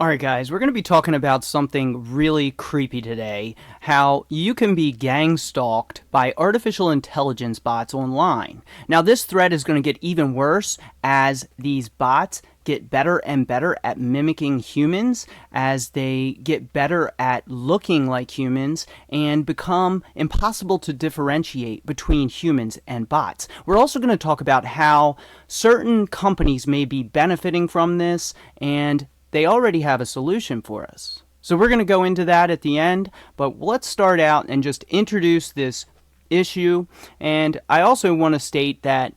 Alright guys, we're going to be talking about something really creepy today, how you can be gang stalked by artificial intelligence bots online. Now this threat is going to get even worse as these bots get better and better at mimicking humans, as they get better at looking like humans and become impossible to differentiate between humans and bots. We're also going to talk about how certain companies may be benefiting from this, and they already have a solution for us. So we're going to go into that at the end, but let's start out and just introduce this issue. And I also want to state that,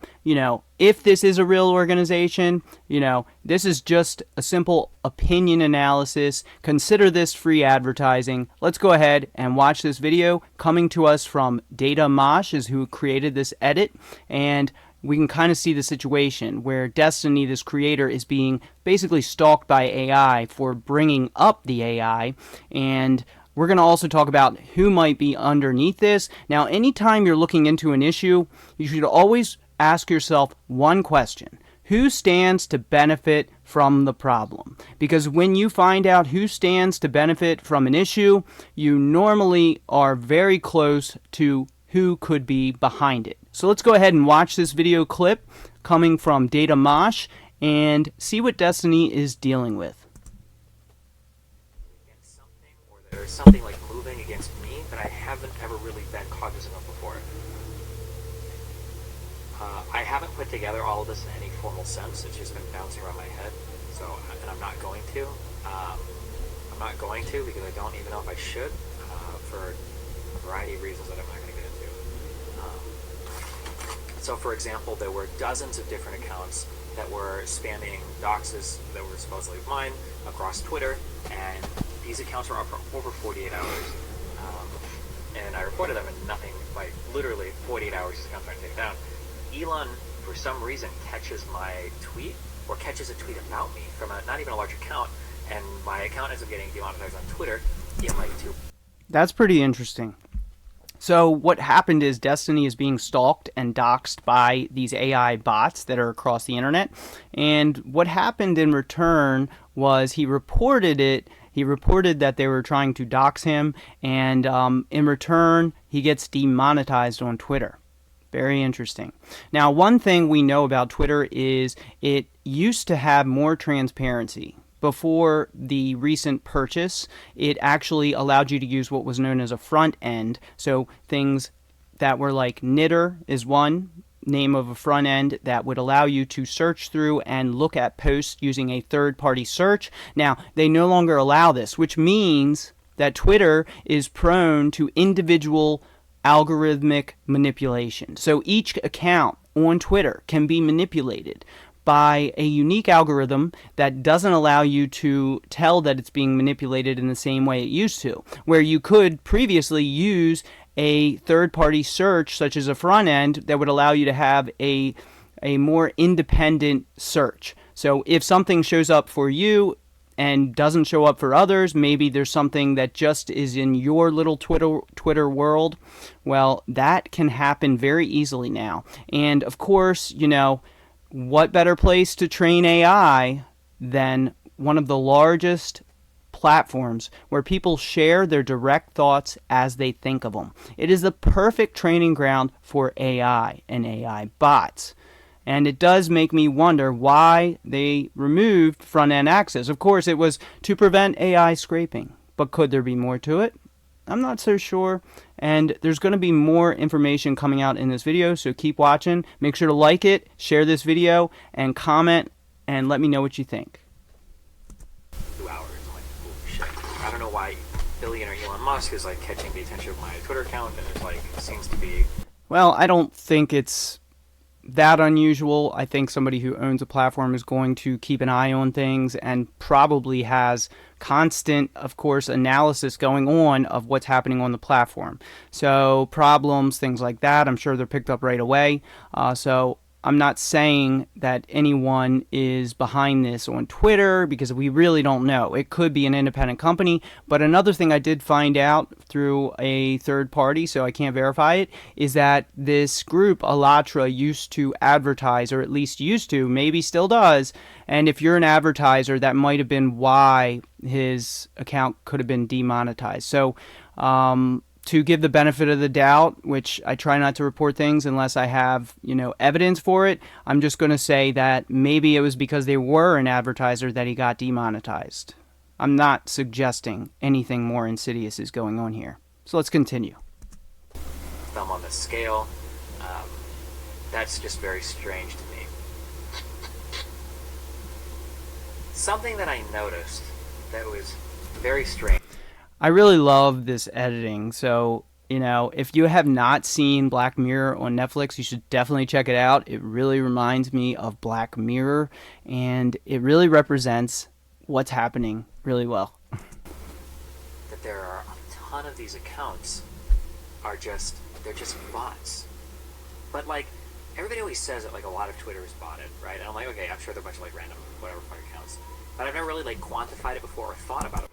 if this is a real organization, this is just a simple opinion analysis. Consider this free advertising. Let's go ahead and watch this video coming to us from Data Mosh, is who created this edit, and we can kind of see the situation where Destiny, this creator, is being basically stalked by AI for bringing up the AI. And we're going to also talk about who might be underneath this. Now, anytime you're looking into an issue, you should always ask yourself one question. Who stands to benefit from the problem? Because when you find out who stands to benefit from an issue, you normally are very close to who could be behind it. So let's go ahead and watch this video clip coming from Data Mosh and see what Destiny is dealing with. Something, or there's something like moving against me that I haven't ever really been cognizant of before. I haven't put together all of this in any formal sense. It's just been bouncing around my head. So, and I'm not going to. I'm not going to because I don't even know if I should, for a variety of reasons that I'm not going to get into. So, for example, there were dozens of different accounts that were spamming doxes that were supposedly mine across Twitter, and these accounts were up for over 48 hours. And I reported them, and nothing, like literally 48 hours, these accounts trying to take it down. Elon, for some reason, catches my tweet, or catches a tweet about me from not even a large account, and my account ends up getting demonetized on Twitter in like 2. That's pretty interesting. So what happened is Destiny is being stalked and doxed by these AI bots that are across the internet. And what happened in return was he reported it. He reported that they were trying to dox him, and in return, he gets demonetized on Twitter. Very interesting. Now, one thing we know about Twitter is it used to have more transparency. Before the recent purchase, it actually allowed you to use what was known as a front end. So things that were like knitter is one name of a front end that would allow you to search through and look at posts using a third-party search. Now, they no longer allow this, which means that Twitter is prone to individual algorithmic manipulation. So each account on Twitter can be manipulated by a unique algorithm that doesn't allow you to tell that it's being manipulated in the same way it used to, where you could previously use a third-party search such as a front end that would allow you to have a more independent search. So if something shows up for you and doesn't show up for others, maybe there's something that just is in your little Twitter world, well, that can happen very easily now. And of course, what better place to train AI than one of the largest platforms where people share their direct thoughts as they think of them. It is the perfect training ground for AI and AI bots. And it does make me wonder why they removed front-end access. Of course, it was to prevent AI scraping. But could there be more to it? I'm not so sure. And there's going to be more information coming out in this video, so keep watching. Make sure to like it, share this video, and comment, and let me know what you think. 2 hours. I'm like, oh shit. I don't know why billionaire Elon Musk is like catching the attention of my Twitter account, and it's like, seems to be... Well, I don't think it's that unusual. I think somebody who owns a platform is going to keep an eye on things and probably has constant, of course, analysis going on of what's happening on the platform. So problems, things like that, I'm sure they're picked up right away. So I'm not saying that anyone is behind this on Twitter because we really don't know. It could be an independent company. But another thing I did find out through a third party, so I can't verify it, is that this group, Alatra, used to advertise, or at least used to, maybe still does. And if you're an advertiser, that might have been why his account could have been demonetized. So, to give the benefit of the doubt, which I try not to report things unless I have, evidence for it, I'm just going to say that maybe it was because they were an advertiser that he got demonetized. I'm not suggesting anything more insidious is going on here. So let's continue. Thumb on the scale. That's just very strange to me. Something that I noticed that was very strange. I really love this editing. So, if you have not seen Black Mirror on Netflix, you should definitely check it out. It really reminds me of Black Mirror, and it really represents what's happening really well. That there are a ton of these accounts they're just bots. But everybody always says that a lot of Twitter is botted, right? And I'm like, okay, I'm sure they're a bunch of random whatever fuck accounts. But I've never really quantified it before or thought about it.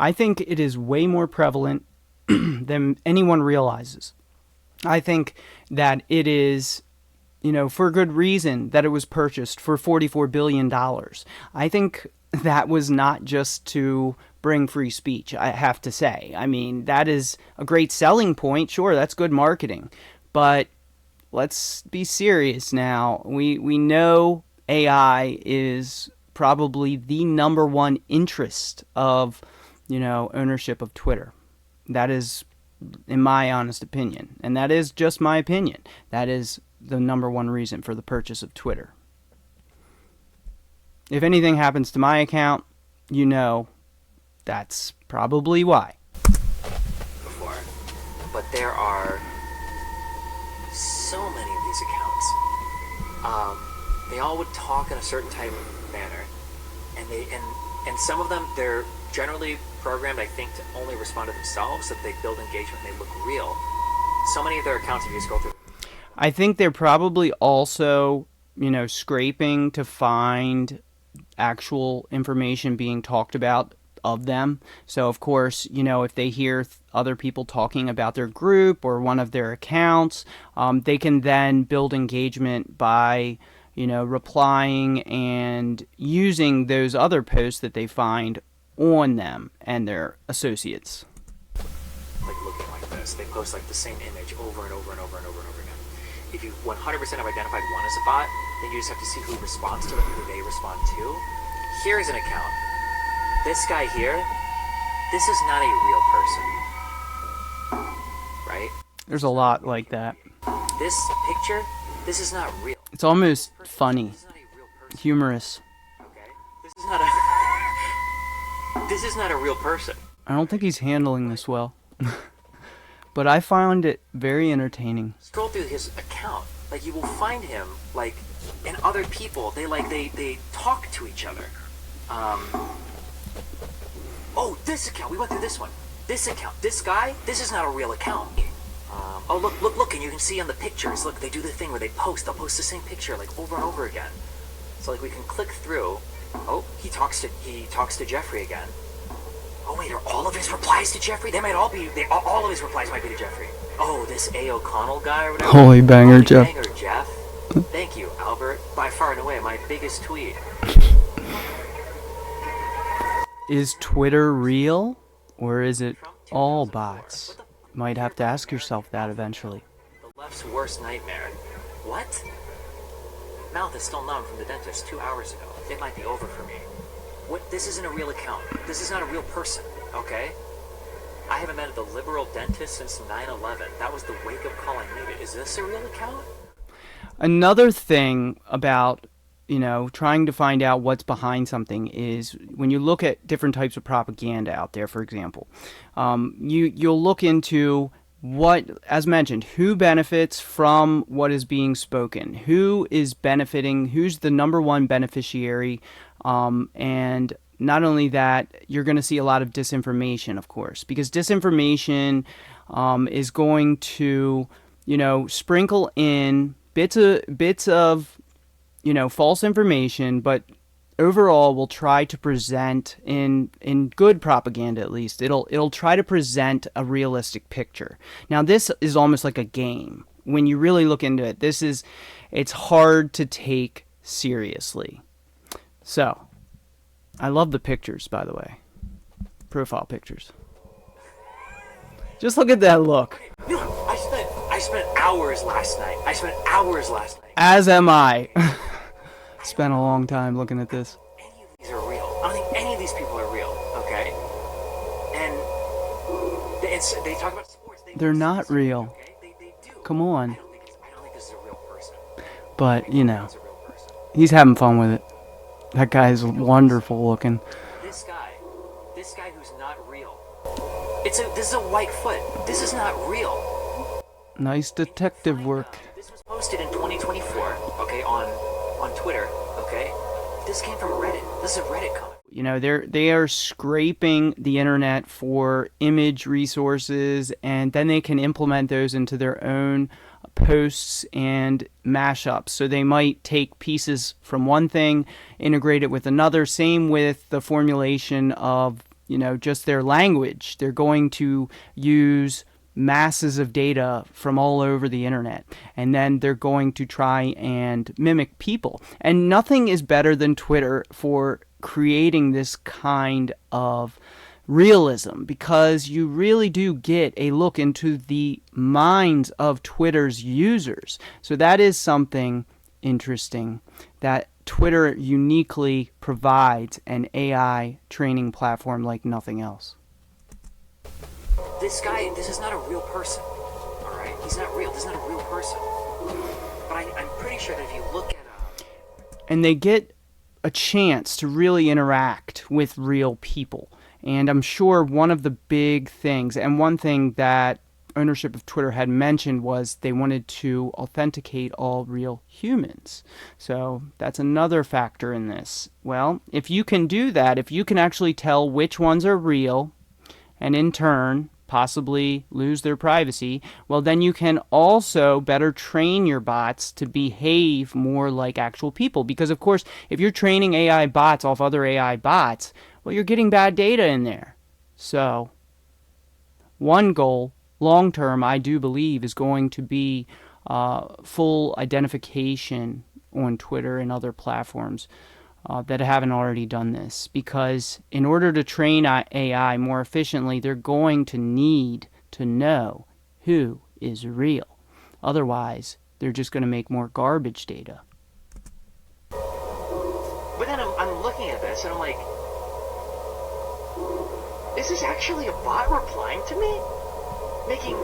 I think it is way more prevalent than anyone realizes. I think that it is, for good reason that it was purchased for $44 billion. I think that was not just to bring free speech, I have to say. I mean, that is a great selling point. Sure, that's good marketing. But let's be serious now. We know AI is probably the number one interest of ownership of Twitter. That is, in my honest opinion, and that is just my opinion, that is the number one reason for the purchase of Twitter. If anything happens to my account, that's probably why. Before. But there are so many of these accounts. They all would talk in a certain type of manner, and some of them, they're generally programmed, I think, to only respond to themselves, so that they build engagement and they look real. So many of their accounts, if you just go through. I think they're probably also, scraping to find actual information being talked about of them. So, of course, if they hear other people talking about their group or one of their accounts, they can then build engagement by, replying and using those other posts that they find on them and their associates. Looking like this. They post the same image over and over and over and over and over again. If you 100% have identified one as a bot, then you just have to see who responds to them, who they respond to. Here's an account. This guy here, this is not a real person. Right? There's a lot like that. This picture, this is not real. It's almost funny. This is not a real person. Humorous. Okay? This is not a real person. I don't think he's handling this well. But I found it very entertaining. Scroll through his account. You will find him, and other people, they talk to each other. Oh, this account, we went through this one. This account, this guy, this is not a real account. Oh, look, and you can see on the pictures, look, they do the thing where they'll post the same picture, over and over again. So, we can click through. Oh, he talks to Jeffrey again. Oh wait, are all of his replies to Jeffrey? They might all be. All of his replies might be to Jeffrey. Oh, this A. O'Connell guy or whatever. Holy banger, Jeff. Banger, Jeff. Thank you, Albert. By far and away, my biggest tweet. Is Twitter real, or is it all bots? Might have to ask yourself that eventually. The left's worst nightmare. What? Mouth is still numb from the dentist 2 hours ago. It might be over for me. What? This isn't a real account. This is not a real person, okay? I haven't met the liberal dentist since 9/11. That was the wake-up call I needed. Is this a real account? Another thing about, trying to find out what's behind something is when you look at different types of propaganda out there, for example, you'll look into what, as mentioned, who benefits from what is being spoken, who is benefiting, who's the number one beneficiary, and not only that, you're going to see a lot of disinformation, of course, because disinformation is going to, sprinkle in bits of false information, but overall will try to present in good propaganda, at least it'll try to present a realistic picture. Now this is almost like a game. When you really look into it, it's hard to take seriously. So I love the pictures, by the way. Profile pictures. Just look at that look. I spent hours last night. As am I. Spent a long time looking at this. Any of these are real. I don't think any of these people are real. Okay, and they talk about sports. They're not real. Okay? They do. Come on. I don't think this is a real person. But It's a real person. he's having fun with it. That guy is wonderful looking. This guy who's not real. This is a white foot. This is not real. Nice detective work. This was posted in 2024. Okay, on Twitter. Okay, this came from Reddit. This is a Reddit comment. They are scraping the internet for image resources, and then they can implement those into their own posts and mashups. So they might take pieces from one thing, integrate it with another. Same with the formulation of just their language. They're going to use masses of data from all over the internet, and then they're going to try and mimic people. And nothing is better than Twitter for creating this kind of realism, because you really do get a look into the minds of Twitter's users. So that is something interesting that Twitter uniquely provides, an AI training platform like nothing else. This guy, this is not a real person. All right, he's not real. This is not a real person. But I'm pretty sure that if you look at and they get a chance to really interact with real people. And I'm sure one of the big things, and one thing that ownership of Twitter had mentioned, was they wanted to authenticate all real humans. So that's another factor in this. Well, if you can do that, if you can actually tell which ones are real, and in turn possibly lose their privacy, well, then you can also better train your bots to behave more like actual people. Because, of course, if you're training AI bots off other AI bots, well, you're getting bad data in there. So one goal, long term, I do believe, is going to be full identification on Twitter and other platforms that haven't already done this. Because in order to train AI more efficiently, they're going to need to know who is real. Otherwise, they're just going to make more garbage data. But then I'm looking at this and I'm like, is this actually a bot replying to me? Making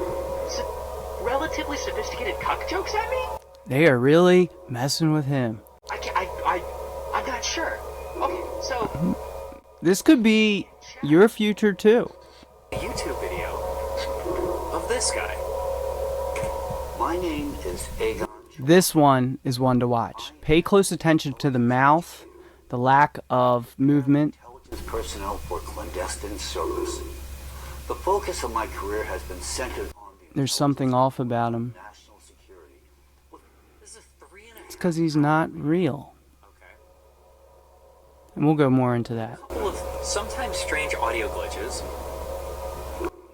relatively sophisticated cuck jokes at me? They are really messing with him. I'm not sure. Okay, so this could be your future too. A YouTube video of this guy. My name is Aegon. This one is one to watch. Pay close attention to the mouth, the lack of movement. Intelligence personnel for clandestine service. The focus of my career has been centered on the There's something off about him. national security. This is 3.5. It's because he's not real. Okay. And we'll go more into that. Couple of sometimes strange audio glitches.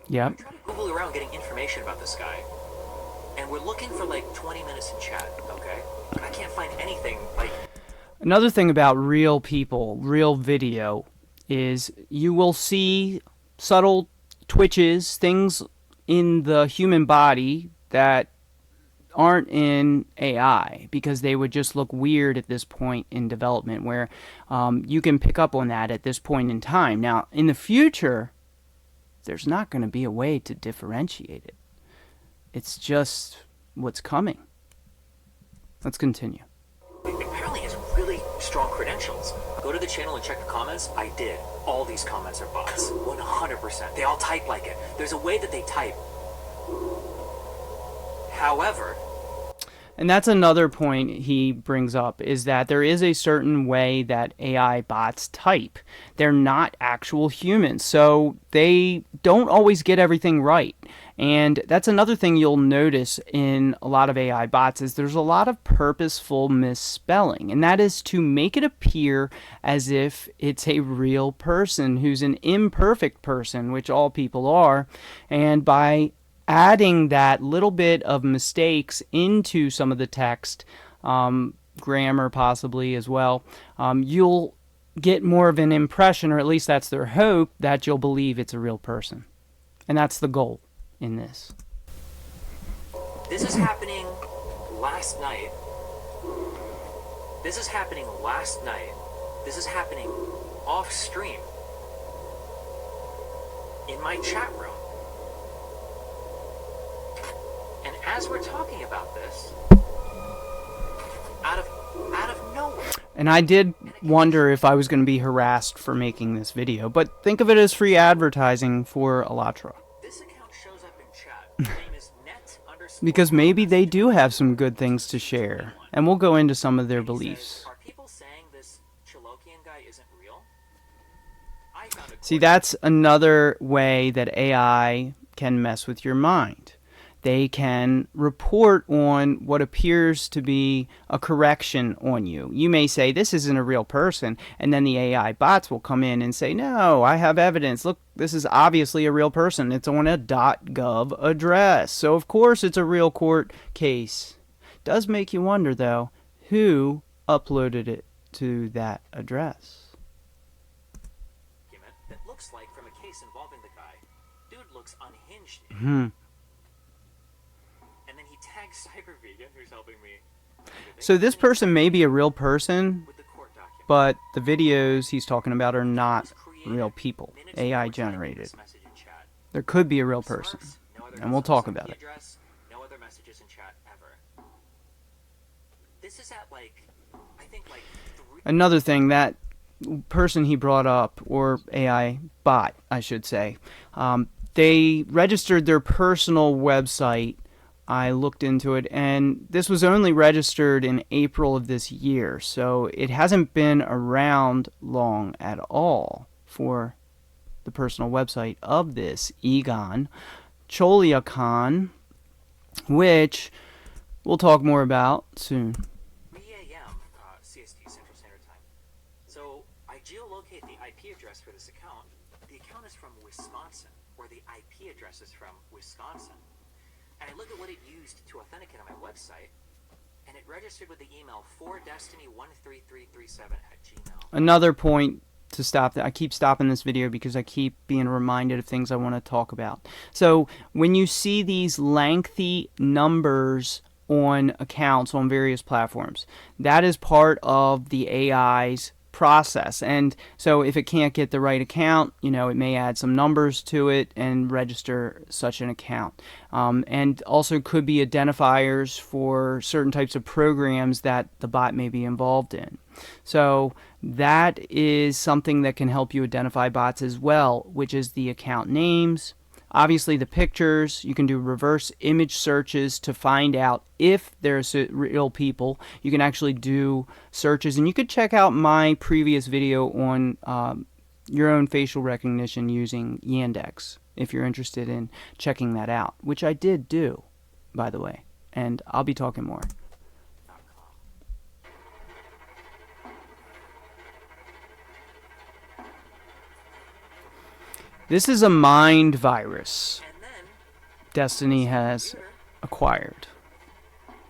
Yep. I'm trying to Google around getting information about this guy, and we're looking for like 20 minutes in chat. Okay, but I can't find anything like. Another thing about real people, real video, is you will see subtle twitches, things in the human body that aren't in AI, because they would just look weird at this point in development, where you can pick up on that at this point in time. Now, in the future, there's not going to be a way to differentiate it. It's just what's coming. Let's continue. Apparently has really strong credentials. Go to the channel and check the comments. I did. All these comments are bots. 100%. They all type like it. There's a way that they type. However, And that's another point he brings up, is that there is a certain way that AI bots type. They're not actual humans, so they don't always get everything right. And that's another thing you'll notice in a lot of AI bots, is there's a lot of purposeful misspelling, and that is to make it appear as if it's a real person who's an imperfect person, which all people are. And by adding that little bit of mistakes into some of the text, grammar possibly as well, you'll get more of an impression, or at least that's their hope, that you'll believe it's a real person. And that's the goal in this. This is happening last night. This is happening last night. This is happening off stream in my chat room. And as we're talking about this, out of nowhere. And I did wonder if I was going to be harassed for making this video, but think of it as free advertising for Alatra. This account shows up in chat. The name is net_. Because maybe they do have some good things to share, and we'll go into some of their beliefs. Are people saying this Chilokian guy isn't real? See, that's another way that AI can mess with your mind. They can report on what appears to be a correction on you. You may say, this isn't a real person, and then the AI bots will come in and say, no, I have evidence. Look, this is obviously a real person. It's on a .gov address, so of course it's a real court case. Does make you wonder, though, who uploaded it to that address? That looks like from a case involving the guy. Dude looks unhinged. Cyber vegan who's helping me. So this person may be a real person, but the videos he's talking about are not real people, AI generated. There could be a real person, and we'll talk about it. No other messages in chat ever. This is at like, I think like 3. Another thing, that person he brought up, or AI bot, I should say, they registered their personal website. I looked into it, and this was only registered in April of this year, so it hasn't been around long at all for the personal website of this Egon Choliakan, which we'll talk more about soon. 3 a.m. CST Central Standard Time. So I geolocate the IP address for this account. The account is from Wisconsin, or the IP address is from Wisconsin. And I look at what it used to authenticate on my website, and it registered with the email 4destiny13337@gmail. Another point to stop that. I keep stopping this video because I keep being reminded of things I want to talk about. So when you see these lengthy numbers on accounts on various platforms, that is part of the AI's process. And so if it can't get the right account, it may add some numbers to it and register such an account. And also could be identifiers for certain types of programs that the bot may be involved in. So that is something that can help you identify bots as well, which is the account names. Obviously the pictures, you can do reverse image searches to find out if there's real people. You can actually do searches, and you could check out my previous video on your own facial recognition using Yandex if you're interested in checking that out, which I did do, by the way, and I'll be talking more. This is a mind virus Destiny has acquired.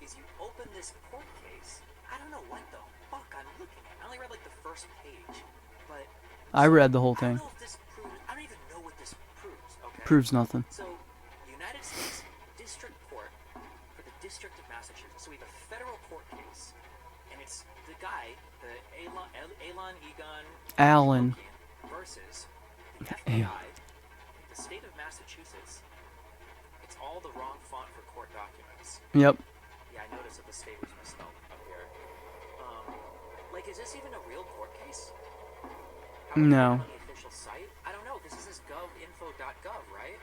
Is you open this court case. I don't know what the fuck I'm looking at. I only read like the first page, but I read the whole thing. I don't know if this proves. I don't even know what this proves. Okay. Proves nothing. So, United States District Court for the District of Massachusetts. So we have a federal court case, and it's the guy, the Alan versus the FBI. The state of Massachusetts. It's all the wrong font for court documents. Yep. Yeah, I noticed that the state was misspelled up here. Like, is this even a real court case? No. On the official site? I don't know, because this is govinfo.gov, right?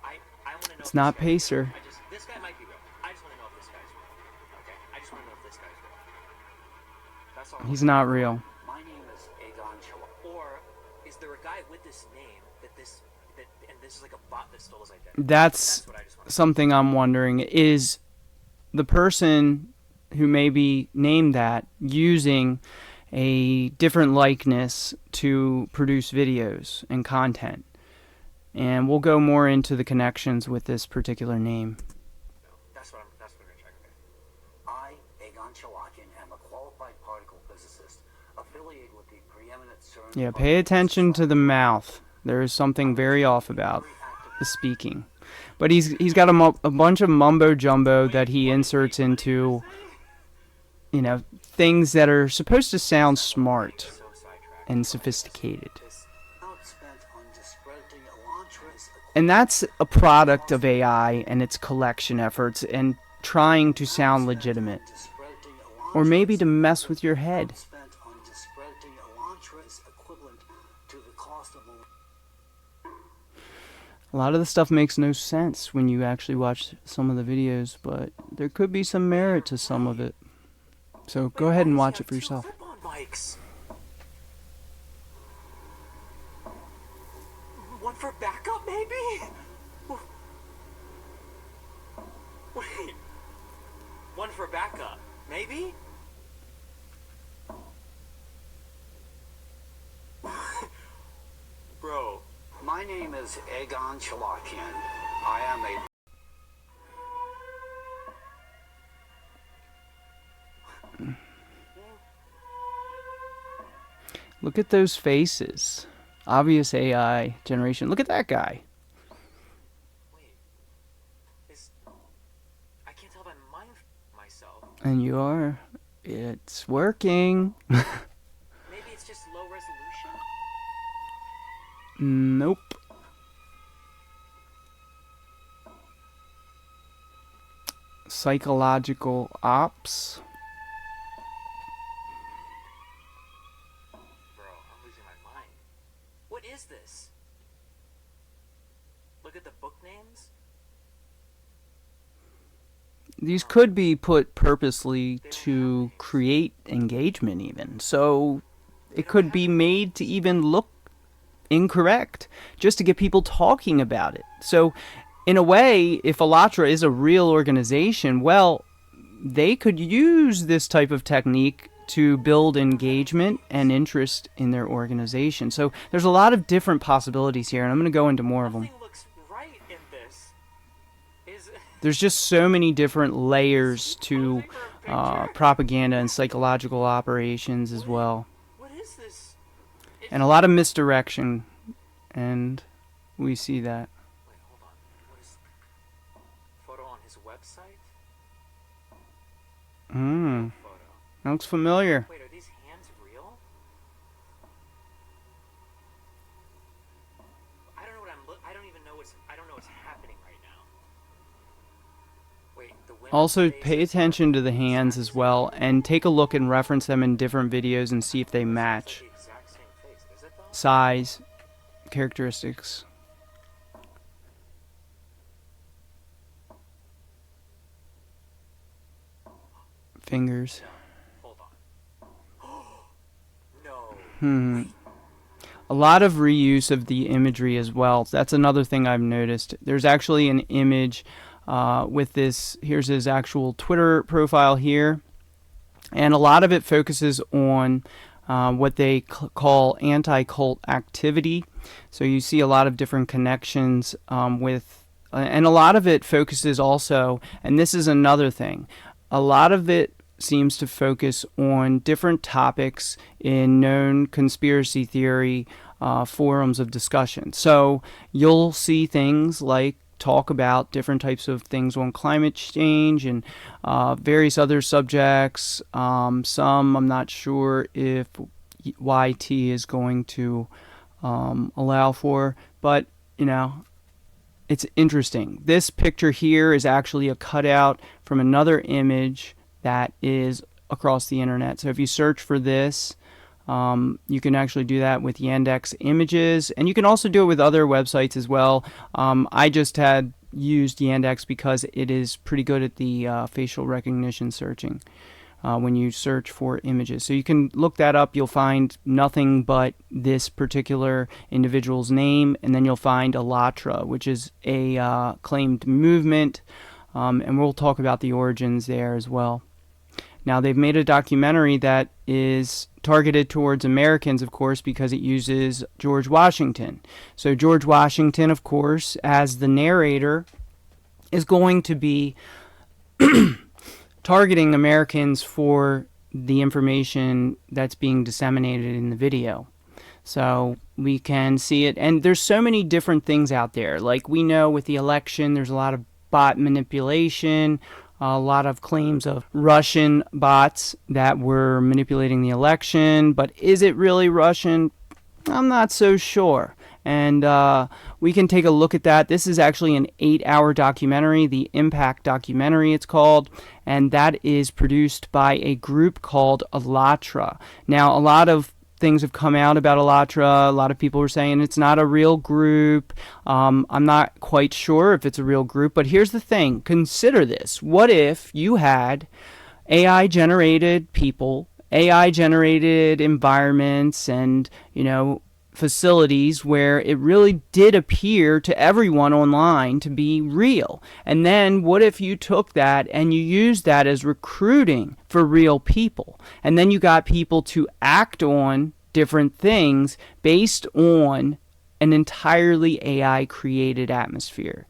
I want to know. It's not Pacer. This guy might be real. I just want to know if this guy's real. That's all. He's not real. My name is Egon Chilak. Or is there a guy with this name and this is like a bot that stole his identity? That's What I just want to something I'm wondering. Is the person who may be named that using a different likeness to produce videos and content? And we'll go more into the connections with this particular name. That's what we're gonna check. Okay. I, Egon Chalakian, am a qualified particle physicist affiliated with the preeminent CERN. Yeah, pay attention to the mouth. There is something very off about the speaking. But he's got a bunch of mumbo jumbo that he inserts into, you know, things that are supposed to sound smart So sidetracked. and sophisticated. Outspent on discrediting Elantra's And that's a product of AI and its collection efforts and trying to sound legitimate. discrediting Or maybe to mess with your head. spent on discrediting Elantra's equivalent to the cost of A lot of the stuff makes no sense when you actually watch some of the videos, but there could be some merit to some of it. So go ahead and watch it for yourself. Clip-on mics. One for backup, maybe? Wait. One for backup, maybe? Bro. My name is Egon Chalakian. I am a Look at those faces. Obvious AI generation. Look at that guy. Wait. I can't tell if I'm mind myself. And you are. It's working. Maybe it's just low resolution? Nope. Psychological ops. Bro, I'm losing my mind. What is this? Look at the book names. These could be put purposely to create engagement even. So it could be made to even look incorrect just to get people talking about it. So in a way, if Alatra is a real organization, well, they could use this type of technique to build engagement and interest in their organization. So there's a lot of different possibilities here, and I'm going to go into more of them. Nothing looks right in this. There's just so many different layers to propaganda and psychological operations as well. What is this? And a lot of misdirection, and we see that. Wait, hold on. What is photo on his website? Photo. That looks familiar. Wait, are these hands real? I don't know what I don't even know I don't know what's happening right now. Wait, the women's Also, face pay is attention to the hands as well, and take a look and reference them in different videos and see if they it's like match. the exact same face, is it though? Size, characteristics. Fingers. Hold on. No. A lot of reuse of the imagery as well. That's another thing I've noticed. There's actually an image with this. Here's his actual Twitter profile here. And a lot of it focuses on what they call anti-cult activity. So you see a lot of different connections with, and a lot of it focuses also, and this is another thing, a lot of it seems to focus on different topics in known conspiracy theory forums of discussion. So you'll see things like talk about different types of things on climate change and various other subjects. Some I'm not sure if YT is going to allow for, but you know, it's interesting. This picture here is actually a cutout from another image that is across the internet. So if you search for this, you can actually do that with Yandex Images, and you can also do it with other websites as well. I just had used Yandex because it is pretty good at the facial recognition searching. when you search for images. So you can look that up. You'll find nothing but this particular individual's name, and then you'll find Alatra, which is a claimed movement, and we'll talk about the origins there as well. Now, they've made a documentary that is targeted towards Americans, of course, because it uses George Washington. So George Washington, of course, as the narrator, is going to be targeting Americans for the information that's being disseminated in the video. So we can see it, and there's so many different things out there. Like we know with the election, there's a lot of bot manipulation, a lot of claims of Russian bots that were manipulating the election, but is it really Russian? I'm not so sure. And we can take a look at that. This is actually an 8-hour documentary, the Impact documentary it's called, and that is produced by a group called Alatra. Now, a lot of things have come out about Alatra. A lot of people are saying it's not a real group. I'm not quite sure if it's a real group, but here's the thing. Consider this. What if you had AI-generated people, AI-generated environments, and, facilities where it really did appear to everyone online to be real? And then what if you took that and you used that as recruiting for real people? And then you got people to act on different things based on an entirely AI created atmosphere.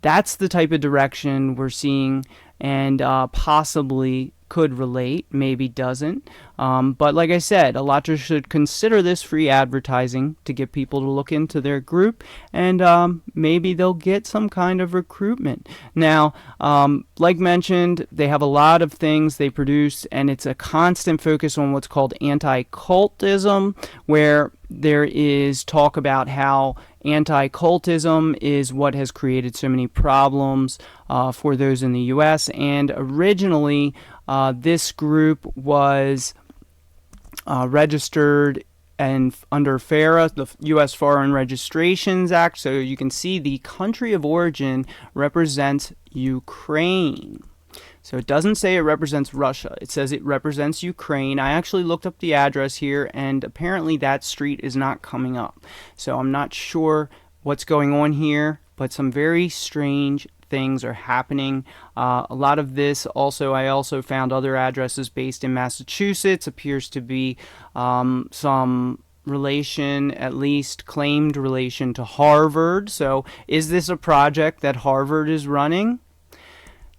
That's the type of direction we're seeing, and possibly could relate, maybe doesn't. But like I said, Alatra should consider this free advertising to get people to look into their group, and maybe they'll get some kind of recruitment. Now, like mentioned, they have a lot of things they produce, and it's a constant focus on what's called anti-cultism, where there is talk about how anti-cultism is what has created so many problems for those in the U.S. And originally, this group was registered and under FARA, the U.S. Foreign Registrations Act. So you can see the country of origin represents Ukraine. So it doesn't say it represents Russia. It says it represents Ukraine. I actually looked up the address here, and apparently that street is not coming up. So I'm not sure what's going on here, but some very strange things are happening. A lot of this also, I also found other addresses based in Massachusetts. Appears to be some relation, at least claimed relation, to Harvard. So is this a project that Harvard is running?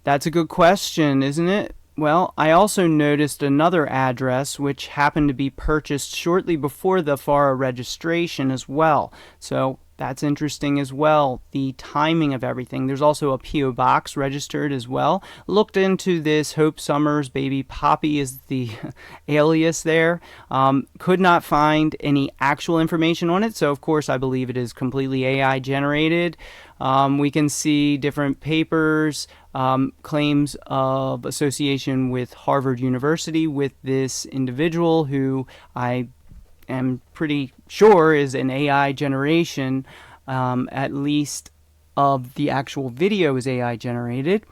That's a good question, isn't it? Well, I also noticed another address which happened to be purchased shortly before the FARA registration as well. So that's interesting as well, the timing of everything. There's also a P.O. box registered as well. Looked into this. Hope Summers Baby Poppy is the alias there. Could not find any actual information on it, so of course I believe it is completely AI generated. We can see different papers, claims of association with Harvard University with this individual who I am pretty sure is an AI generation, at least of the actual video is AI generated.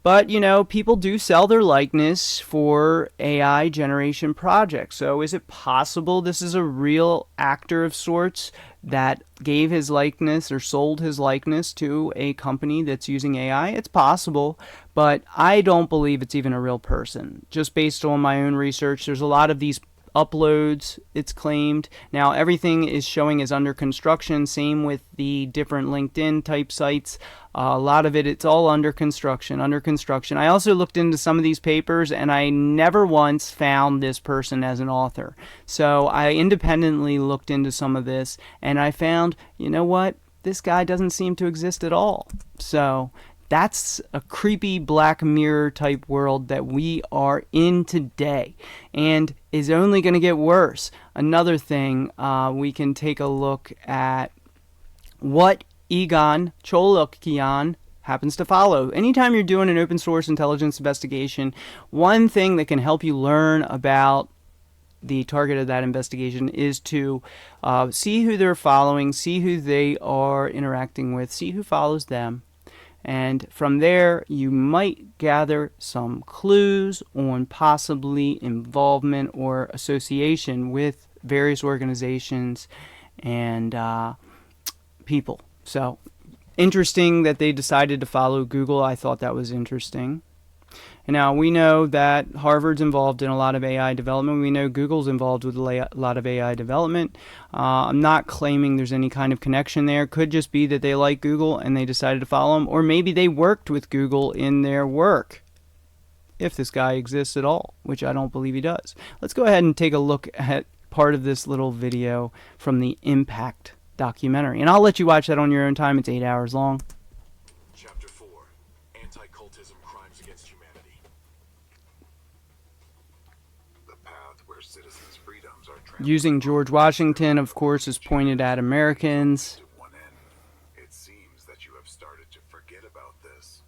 But, people do sell their likeness for AI generation projects. So is it possible this is a real actor of sorts that gave his likeness or sold his likeness to a company that's using AI? It's possible, but I don't believe it's even a real person. Just based on my own research, there's a lot of these uploads, it's claimed. Now everything is showing as under construction, same with the different LinkedIn type sites. A lot of it's all under construction. I also looked into some of these papers, and I never once found this person as an author. So I independently looked into some of this, and I found, you know what, this guy doesn't seem to exist at all. So that's a creepy Black Mirror type world that we are in today, and is only going to get worse. Another thing, we can take a look at what Egon Cholokian happens to follow. Anytime you're doing an open source intelligence investigation, one thing that can help you learn about the target of that investigation is to see who they're following, see who they are interacting with, see who follows them, And from there, you might gather some clues on possibly involvement or association with various organizations and people. So, interesting that they decided to follow Google. I thought that was interesting. And now we know that Harvard's involved in a lot of AI development. We know Google's involved with a lot of AI development. I'm not claiming there's any kind of connection there. Could just be that they like Google and they decided to follow them. Or maybe they worked with Google in their work, if this guy exists at all, which I don't believe he does. Let's go ahead and take a look at part of this little video from the Impact documentary. And I'll let you watch that on your own time. It's 8 hours long. Chapter 4, Anti-Cultism Crimes Against Humanity. The path where citizens' freedoms are trampled Using George Washington, of course, is pointed at Americans. to one end. It seems that you have started to forget about this,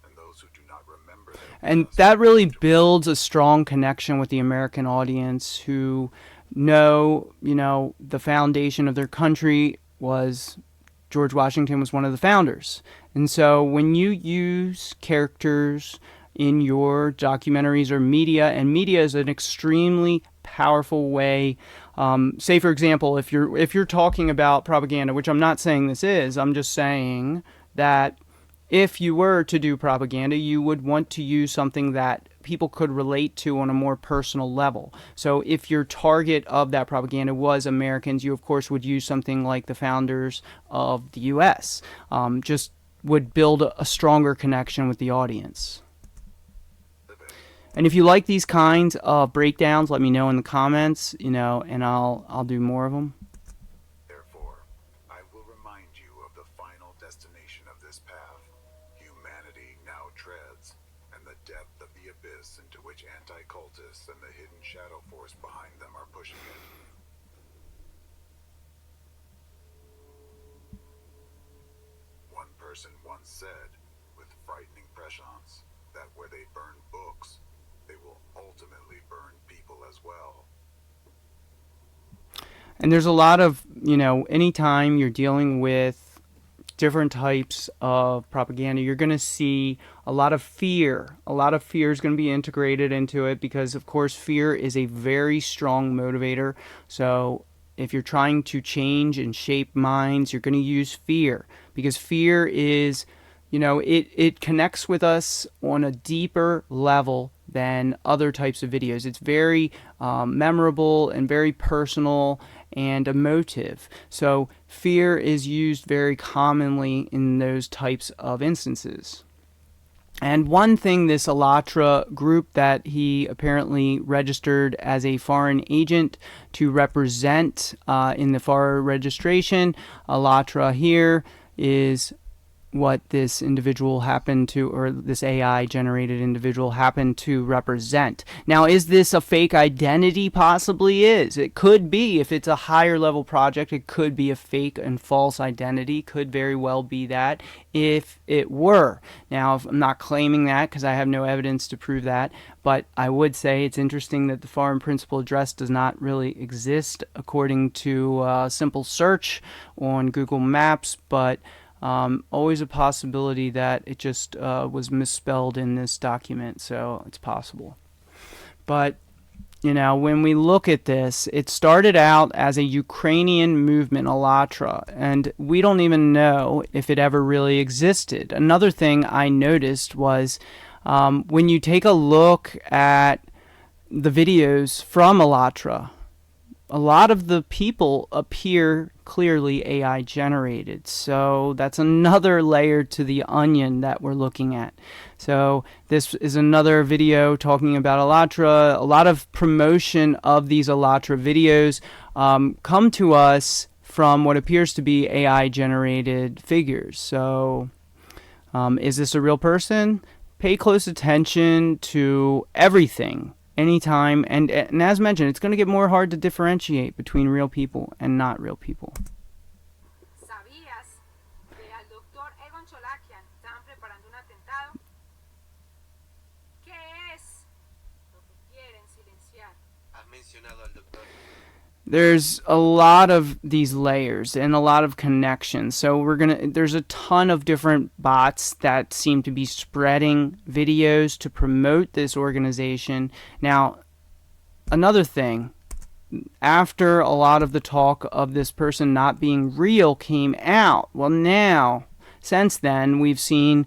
and those who do not remember their And past that really builds a strong connection with the American audience who know, the foundation of their country was George Washington was one of the founders. And so when you use characters in your documentaries or media, and media is an extremely powerful way. Say, for example, if you're talking about propaganda, which I'm not saying this is, I'm just saying that if you were to do propaganda, you would want to use something that people could relate to on a more personal level. So if your target of that propaganda was Americans, you of course would use something like the founders of the U.S. Just would build a stronger connection with the audience. And if you like these kinds of breakdowns, let me know in the comments, and I'll do more of them. Therefore, I will remind you of the final destination of this path. Humanity now treads, and the depth of the abyss into which anti-cultists and the hidden shadow force behind them are pushing it. One person once said, with frightening prescience, that where they burn books, they will ultimately burn people as well. And there's a lot of, anytime you're dealing with different types of propaganda, you're going to see a lot of fear. A lot of fear is going to be integrated into it because, of course, fear is a very strong motivator. So if you're trying to change and shape minds, you're going to use fear because fear is, it connects with us on a deeper level than other types of videos. It's very memorable and very personal and emotive. So fear is used very commonly in those types of instances. And one thing, this Alatra group that he apparently registered as a foreign agent to represent in the FAR registration, Alatra here is what this individual happened to, or this AI generated individual happened to represent. Now, is this a fake identity? Possibly is. It could be. If it's a higher level project, it could be a fake and false identity. Could very well be that if it were. Now, I'm not claiming that because I have no evidence to prove that, but I would say it's interesting that the foreign principal address does not really exist according to a simple search on Google Maps, but always a possibility that it just was misspelled in this document, so it's possible. But, when we look at this, it started out as a Ukrainian movement, Alatra, and we don't even know if it ever really existed. Another thing I noticed was when you take a look at the videos from Alatra, a lot of the people appear clearly AI generated. So that's another layer to the onion that we're looking at. So this is another video talking about Alatra. A lot of promotion of these Alatra videos come to us from what appears to be AI generated figures. So is this a real person? Pay close attention to everything. Anytime, and as mentioned, it's going to get more hard to differentiate between real people and not real people. ¿Sabías que al doctor Egon Cholakian estaban preparando un atentado? ¿Qué es lo que quieren silenciar? Has mencionado al doctor. there's a lot of these layers and a lot of connections. So there's a ton of different bots that seem to be spreading videos to promote this organization. Now, another thing, after a lot of the talk of this person not being real came out, well, now, since then, we've seen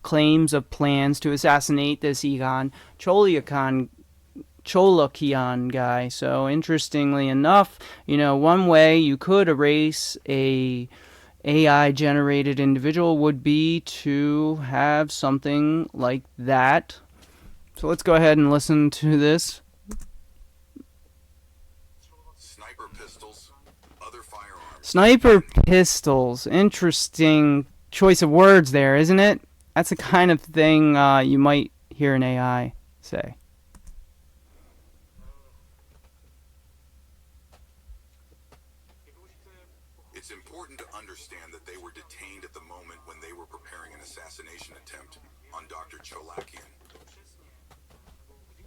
claims of plans to assassinate this Egon Cholakian guy. So interestingly enough, one way you could erase a AI generated individual would be to have something like that. So let's go ahead and listen to this. Sniper pistols, other firearms. Sniper pistols. Interesting choice of words there, isn't it? That's the kind of thing you might hear an AI say. It's important to understand that they were detained at the moment when they were preparing an assassination attempt on Dr. Cholakian.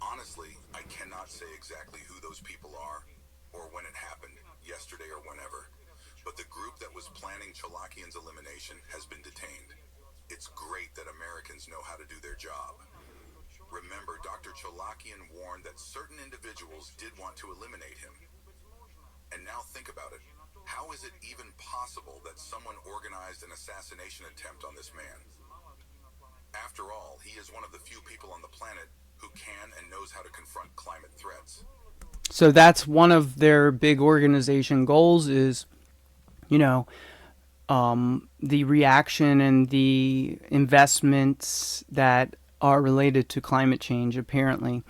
Honestly, I cannot say exactly who those people are, or when it happened, yesterday or whenever, but the group that was planning Cholakian's elimination has been detained. It's great that Americans know how to do their job. Remember, Dr. Cholakian warned that certain individuals did want to eliminate him. And now think about it. How is it even possible that someone organized an assassination attempt on this man? After all, he is one of the few people on the planet who can and knows how to confront climate threats. So that's one of their big organization goals is, the reaction and the investments that are related to climate change, apparently.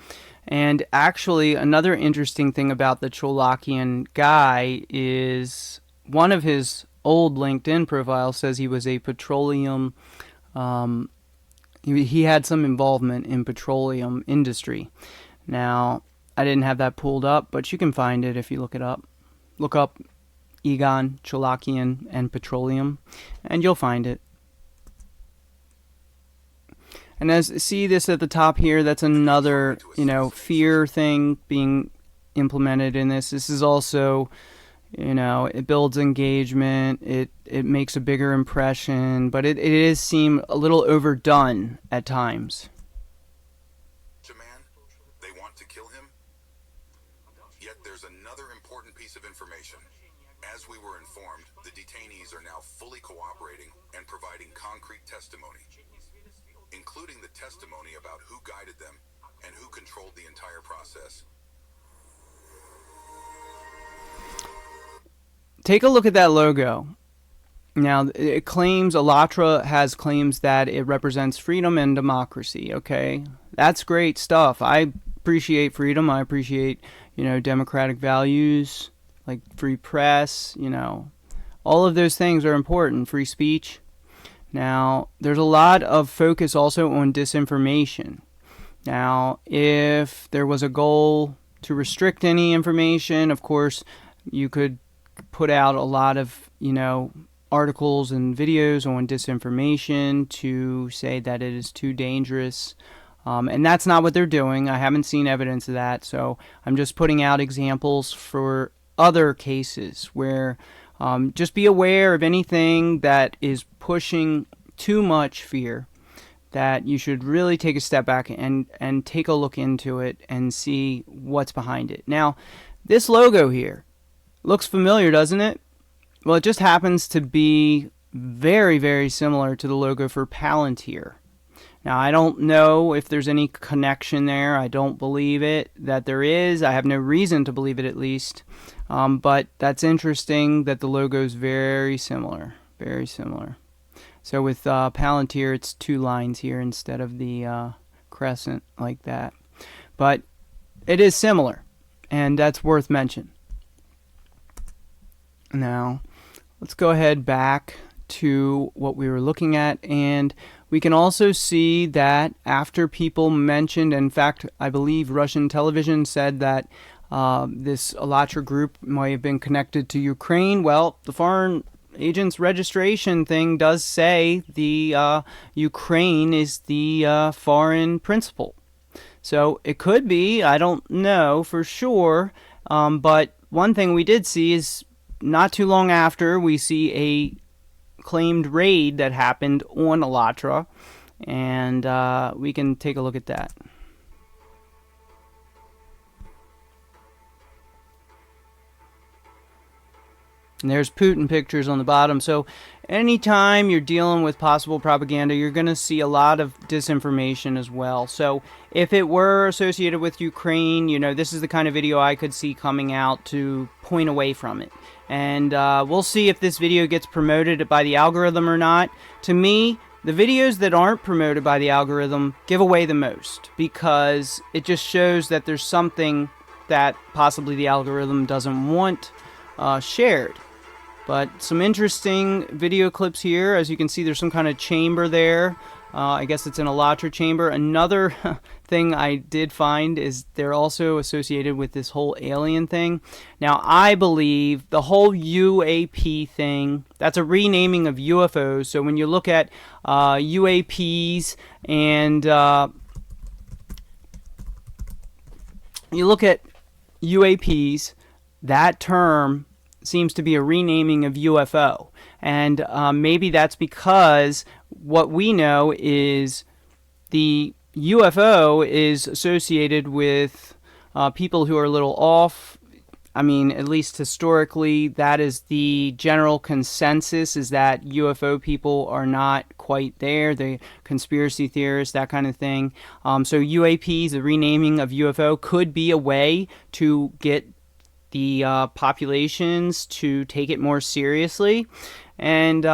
And actually, another interesting thing about the Cholakian guy is one of his old LinkedIn profiles says he was a petroleum, he had some involvement in petroleum industry. Now, I didn't have that pulled up, but you can find it if you look it up. Look up Egon Cholakian and petroleum, and you'll find it. And see this at the top here, that's another, fear thing being implemented in this. This is also, it builds engagement, it makes a bigger impression, but it is seem a little overdone at times. Man, they want to kill him? Yet there's another important piece of information. As we were informed, the detainees are now fully cooperating and providing concrete testimony, including the testimony about who guided them and who controlled the entire process. Take a look at that logo. Now, it claims, Alatra has claims that it represents freedom and democracy, okay? That's great stuff. I appreciate freedom. I appreciate, democratic values, like free press, all of those things are important, free speech. Now, there's a lot of focus also on disinformation. Now, if there was a goal to restrict any information, of course, you could put out a lot of, articles and videos on disinformation to say that it is too dangerous. And that's not what they're doing. I haven't seen evidence of that. So I'm just putting out examples for other cases where just be aware of anything that is pushing too much fear, that you should really take a step back and take a look into it and see what's behind it. Now, this logo here looks familiar, doesn't it? Well, it just happens to be very, very similar to the logo for Palantir. Now, I don't know if there's any connection there. I don't believe it that there is. I have no reason to believe it, at least. But that's interesting that the logo is very similar. Very similar. So with Palantir, it's two lines here instead of the crescent like that. But it is similar, and that's worth mention. Now, let's go ahead back to what we were looking at, and we can also see that after people mentioned, in fact, I believe Russian television said that this Alatra group might have been connected to Ukraine. Well, the foreign agents registration thing does say the Ukraine is the foreign principal. So it could be, I don't know for sure, but one thing we did see is not too long after, we see a claimed raid that happened on Elytra, and we can take a look at that. And there's Putin pictures on the bottom. So anytime you're dealing with possible propaganda, you're going to see a lot of disinformation as well. So if it were associated with Ukraine, you know, this is the kind of video I could see coming out to point away from it. And we'll see if this video gets promoted by the algorithm or not. To me, the videos that aren't promoted by the algorithm give away the most, because it just shows that there's something that possibly the algorithm doesn't want shared. But some interesting video clips here. As you can see, there's some kind of chamber there. I guess it's an Elytra chamber. Another thing I did find is they're also associated with this whole alien thing. Now, I believe the whole UAP thing, that's a renaming of UFOs. So when you look at UAPs and you look at UAPs, that term seems to be a renaming of UFO. And maybe that's because what we know is the UFO is associated with people who are a little off. I mean, at least historically, that is the general consensus, is that UFO people are not quite there. The conspiracy theorists, that kind of thing. So UAPs, the renaming of UFO, could be a way to get the populations to take it more seriously. And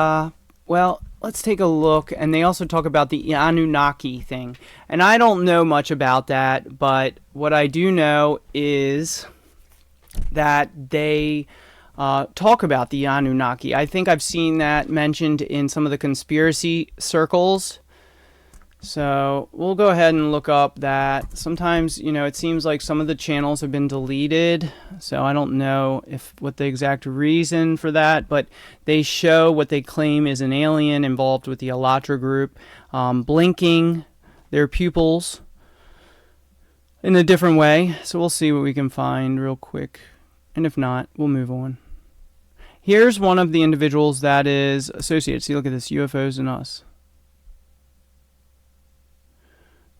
well, let's take a look. And they also talk about the Anunnaki thing, and I don't know much about that, but what I do know is that they talk about the Anunnaki. I think I've seen that mentioned in some of the conspiracy circles. So we'll go ahead and look up that. Sometimes, you know, it seems like some of the channels have been deleted, so I don't know what the exact reason for that, but they show what they claim is an alien involved with the Elytra group, blinking their pupils in a different way. So we'll see what we can find real quick, and if not, we'll move on. Here's one of the individuals that is associated. See, look at this, UFOs and us.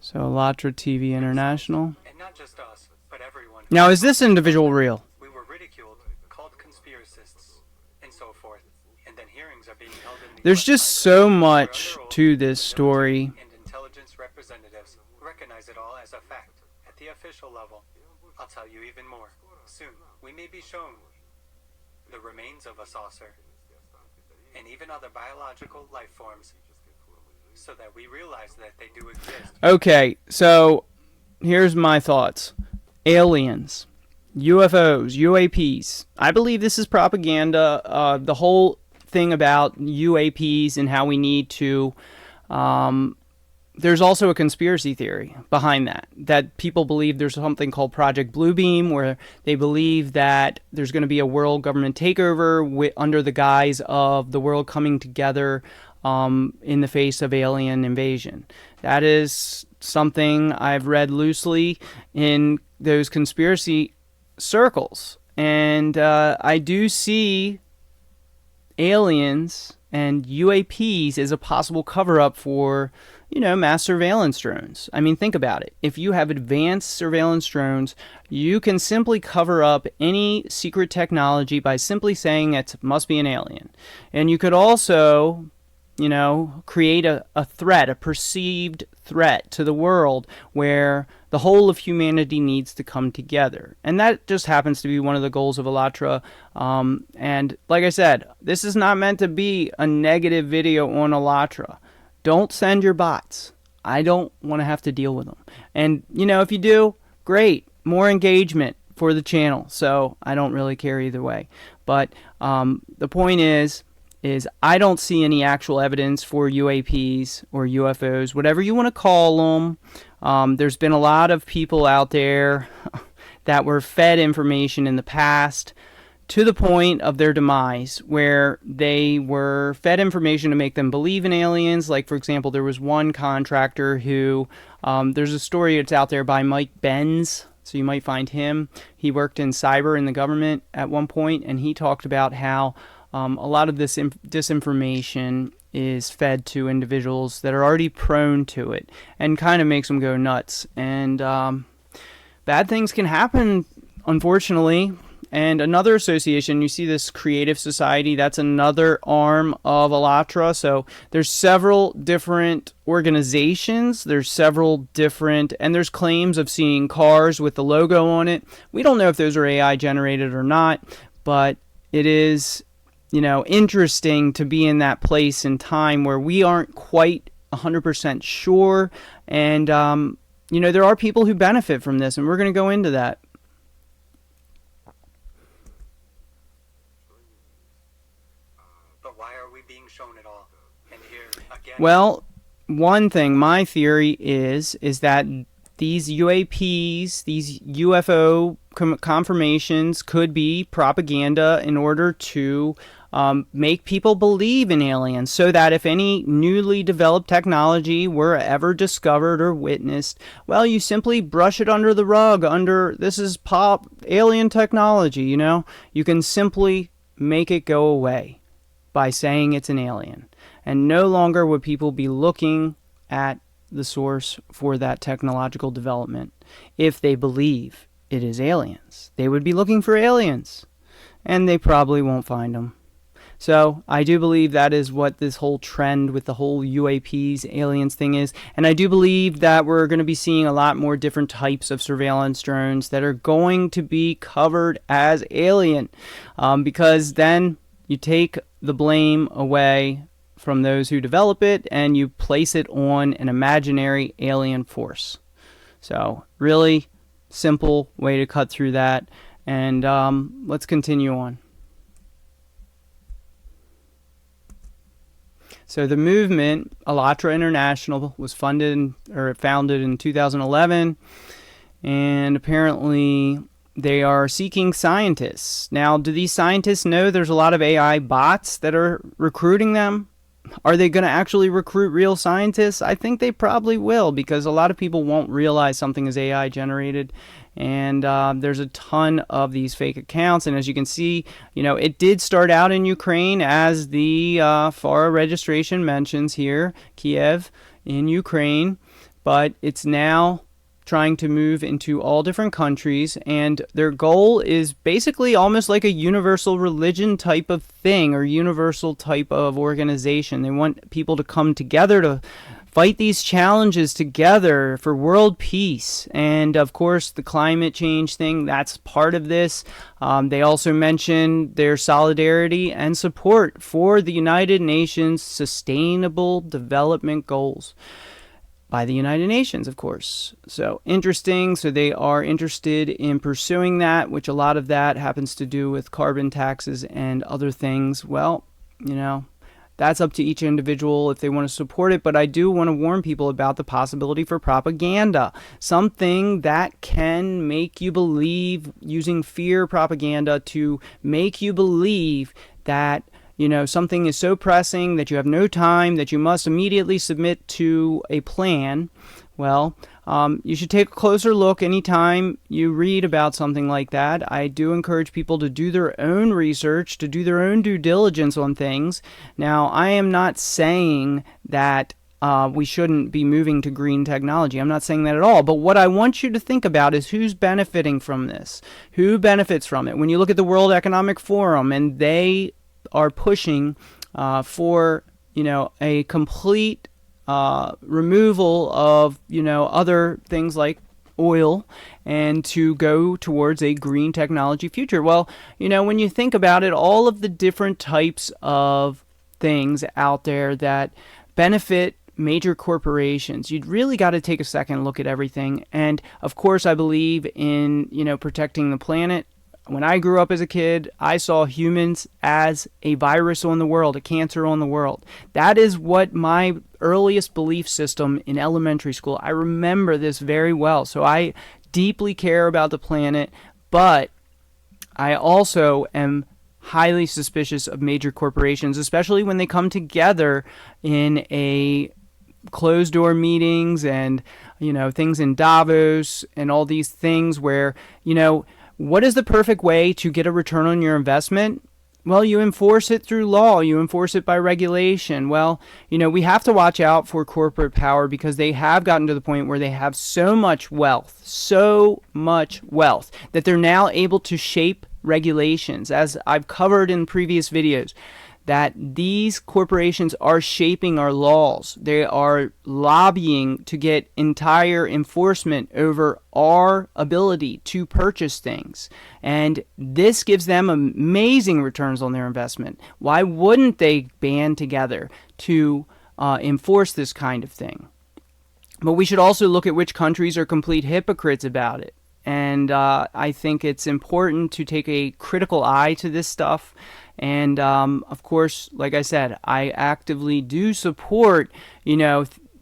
So Elytra TV International. And not just us, but everyone. Now, is this individual real? We were ridiculed, called conspiracists, and so forth. And then hearings are being held in the There's just so much to this story. And intelligence representatives recognize it all as a fact. At the official level, I'll tell you even more. Soon, we may be shown the remains of a saucer and even other biological life forms, so that we realize that they do exist. Okay, so here's my thoughts. Aliens, UFOs, UAPs. I believe this is propaganda. The whole thing about UAPs and how we need to... there's also a conspiracy theory behind that people believe there's something called Project Bluebeam, where they believe that there's going to be a world government takeover under the guise of the world coming together in the face of alien invasion. That is something I've read loosely in those conspiracy circles. And I do see aliens and UAPs as a possible cover-up for, you know, mass surveillance drones. I mean, think about it. If you have advanced surveillance drones, you can simply cover up any secret technology by simply saying it must be an alien. And you could also, you know, create a threat, a perceived threat to the world where the whole of humanity needs to come together. And that just happens to be one of the goals of Elytra. And like I said, this is not meant to be a negative video on Elytra. Don't send your bots. I don't want to have to deal with them. And, you know, if you do, great. More engagement for the channel. So I don't really care either way. But the point is I don't see any actual evidence for UAPs or UFOs, whatever you want to call them. There's been a lot of people out there that were fed information in the past to the point of their demise, where they were fed information to make them believe in aliens. Like, for example, there was one contractor who, there's a story that's out there by Mike Benz. So you might find him. He worked in cyber in the government at one point, and he talked about how a lot of this disinformation is fed to individuals that are already prone to it, and kind of makes them go nuts. And bad things can happen, unfortunately. And another association, you see this Creative Society, that's another arm of Alatra. So there's several different organizations, there's several different, and there's claims of seeing cars with the logo on it. We don't know if those are AI generated or not, but it is, interesting to be in that place and time where we aren't quite 100% sure. And, there are people who benefit from this, and we're going to go into that. Shown it all. And here again. Well, one thing, my theory is that these UAPs, these UFO confirmations could be propaganda in order to make people believe in aliens, so that if any newly developed technology were ever discovered or witnessed, well, you simply brush it under the rug, this is pop alien technology, You can simply make it go away by saying it's an alien. And no longer would people be looking at the source for that technological development if they believe it is aliens. They would be looking for aliens, and they probably won't find them. So I do believe that is what this whole trend with the whole UAPs, aliens thing is. And I do believe that we're going to be seeing a lot more different types of surveillance drones that are going to be covered as alien, because then you take the blame away from those who develop it and you place it on an imaginary alien force. So really simple way to cut through that. And let's continue on. So the movement, Alatra International, was founded in 2011, and apparently they are seeking scientists. Now, do these scientists know there's a lot of AI bots that are recruiting them? Are they going to actually recruit real scientists? I think they probably will, because a lot of people won't realize something is AI generated. And there's a ton of these fake accounts. And as you can see, it did start out in Ukraine, as the FARA registration mentions here, Kiev in Ukraine. But it's now trying to move into all different countries, and their goal is basically almost like a universal religion type of thing, or universal type of organization. They want people to come together to fight these challenges together for world peace. And of course, the climate change thing, that's part of this. They also mention their solidarity and support for the United Nations Sustainable Development Goals. By the United Nations, of course. So interesting. So they are interested in pursuing that, which a lot of that happens to do with carbon taxes and other things. Well, that's up to each individual if they want to support it. But I do want to warn people about the possibility for propaganda. Something that can make you believe, using fear propaganda to make you believe that something is so pressing that you have no time, that you must immediately submit to a plan. Well, you should take a closer look anytime you read about something like that. I do encourage people to do their own research, to do their own due diligence on things. Now, I am not saying that we shouldn't be moving to green technology. I'm not saying that at all. But what I want you to think about is who's benefiting from this. Who benefits from it? When you look at the World Economic Forum, and they are pushing for a complete removal of other things like oil, and to go towards a green technology future. Well, when you think about it, all of the different types of things out there that benefit major corporations, you'd really got to take a second look at everything. And of course, I believe in protecting the planet. When I grew up as a kid, I saw humans as a virus on the world, a cancer on the world. That is what my earliest belief system in elementary school. I remember this very well. So I deeply care about the planet, but I also am highly suspicious of major corporations, especially when they come together in a closed door meetings and, things in Davos and all these things where, what is the perfect way to get a return on your investment? Well, you enforce it through law. You enforce it by regulation. Well, we have to watch out for corporate power because they have gotten to the point where they have so much wealth, that they're now able to shape regulations. As I've covered in previous videos, that these corporations are shaping our laws. They are lobbying to get entire enforcement over our ability to purchase things. And this gives them amazing returns on their investment. Why wouldn't they band together to enforce this kind of thing? But we should also look at which countries are complete hypocrites about it. And I think it's important to take a critical eye to this stuff. And, of course, like I said, I actively do support,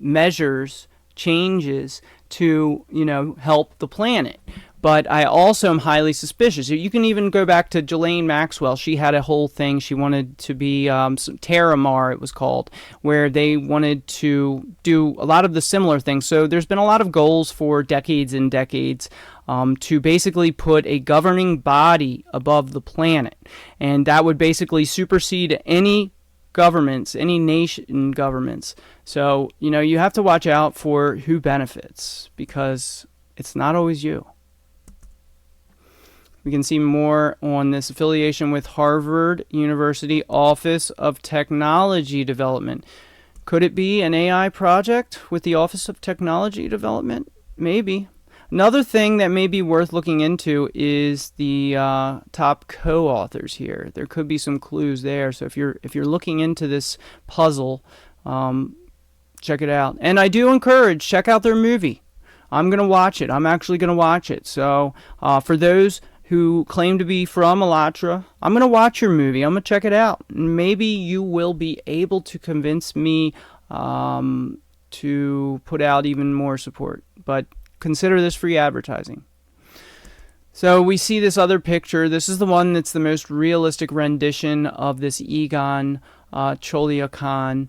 measures, changes to, help the planet. But I also am highly suspicious. You can even go back to Ghislaine Maxwell. She had a whole thing. She wanted to be Terramar, it was called, where they wanted to do a lot of the similar things. So there's been a lot of goals for decades and decades to basically put a governing body above the planet. And that would basically supersede any governments, any nation governments. So, you have to watch out for who benefits because it's not always you. We can see more on this affiliation with Harvard University Office of Technology Development. Could it be an AI project with the Office of Technology Development? Maybe. Another thing that may be worth looking into is the top co-authors here. There could be some clues there. So if you're looking into this puzzle, check it out. And I do encourage, check out their movie. I'm going to watch it. I'm actually going to watch it. So for those who claim to be from Alatra, I'm going to watch your movie. I'm going to check it out. Maybe you will be able to convince me to put out even more support. But consider this free advertising. So we see this other picture. This is the one that's the most realistic rendition of this Egon Choliakan.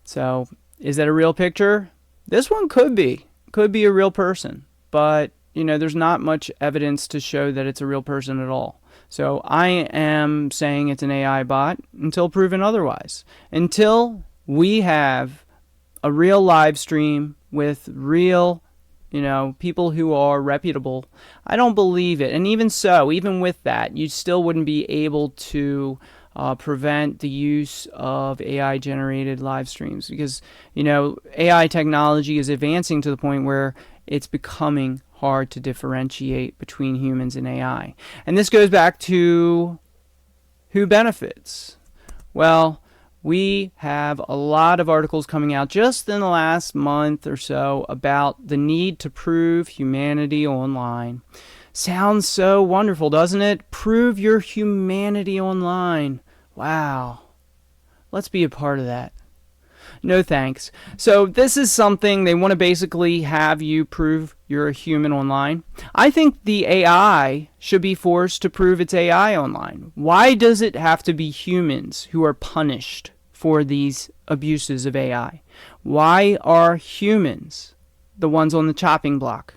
So is that a real picture? This one could be. Could be a real person. But there's not much evidence to show that it's a real person at all. So I am saying it's an AI bot until proven otherwise. Until we have a real live stream with real, people who are reputable, I don't believe it. And even so, even with that, you still wouldn't be able to prevent the use of AI-generated live streams because, AI technology is advancing to the point where it's becoming hard to differentiate between humans and AI. And this goes back to who benefits. Well, we have a lot of articles coming out just in the last month or so about the need to prove humanity online. Sounds so wonderful, doesn't it? Prove your humanity online. Wow. Let's be a part of that. No thanks. So this is something they want to basically have you prove you're a human online. I think the AI should be forced to prove it's AI online. Why does it have to be humans who are punished for these abuses of AI? Why are humans the ones on the chopping block?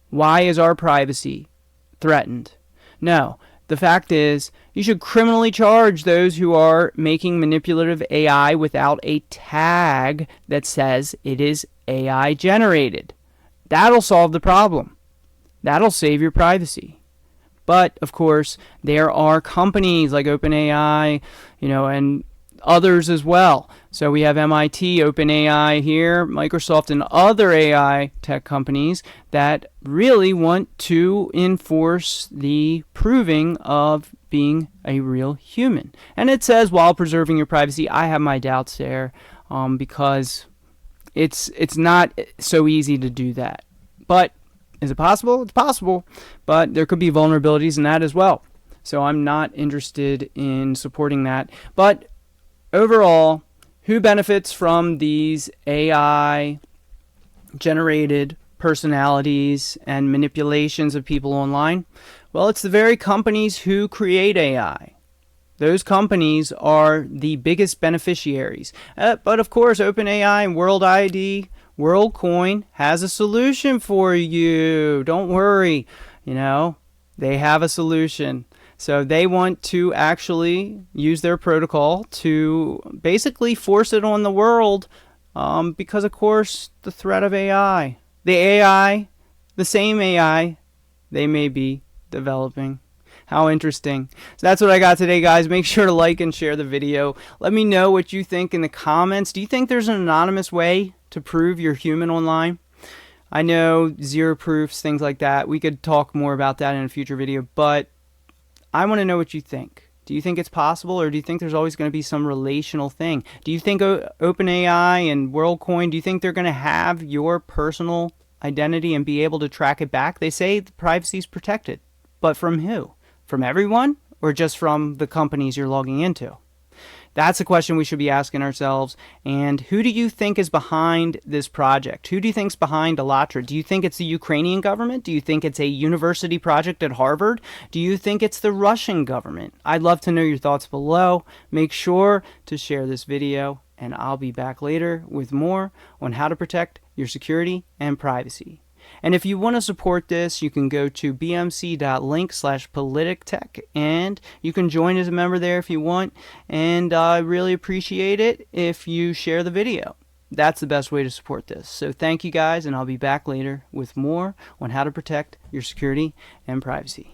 Why is our privacy threatened? No. The fact is, you should criminally charge those who are making manipulative AI without a tag that says it is AI generated. That'll solve the problem. That'll save your privacy. But, of course, there are companies like OpenAI, and others as well. So we have MIT, OpenAI here, Microsoft, and other AI tech companies that really want to enforce the proving of being a real human. And it says while preserving your privacy. I have my doubts there because it's not so easy to do that. But is it possible? It's possible. But there could be vulnerabilities in that as well. So I'm not interested in supporting that. But overall, who benefits from these AI-generated personalities and manipulations of people online? Well, it's the very companies who create AI. Those companies are the biggest beneficiaries. But of course, OpenAI and World ID, WorldCoin has a solution for you. Don't worry. They have a solution. So they want to actually use their protocol to basically force it on the world because, of course, the threat of AI. The same AI they may be developing. How interesting. So that's what I got today, guys. Make sure to like and share the video. Let me know what you think in the comments. Do you think there's an anonymous way to prove you're human online? I know zero proofs, things like that. We could talk more about that in a future video, but I want to know what you think. Do you think it's possible, or do you think there's always going to be some relational thing? Do you think OpenAI and WorldCoin, do you think they're going to have your personal identity and be able to track it back? They say the privacy is protected, but from who? From everyone, or just from the companies you're logging into? That's a question we should be asking ourselves. And who do you think is behind this project? Who do you think is behind Allatra? Do you think it's the Ukrainian government? Do you think it's a university project at Harvard? Do you think it's the Russian government? I'd love to know your thoughts below. Make sure to share this video, and I'll be back later with more on how to protect your security and privacy. And if you want to support this, you can go to bmc.link/politictech, and you can join as a member there if you want. And I really appreciate it if you share the video. That's the best way to support this. So thank you guys, and I'll be back later with more on how to protect your security and privacy.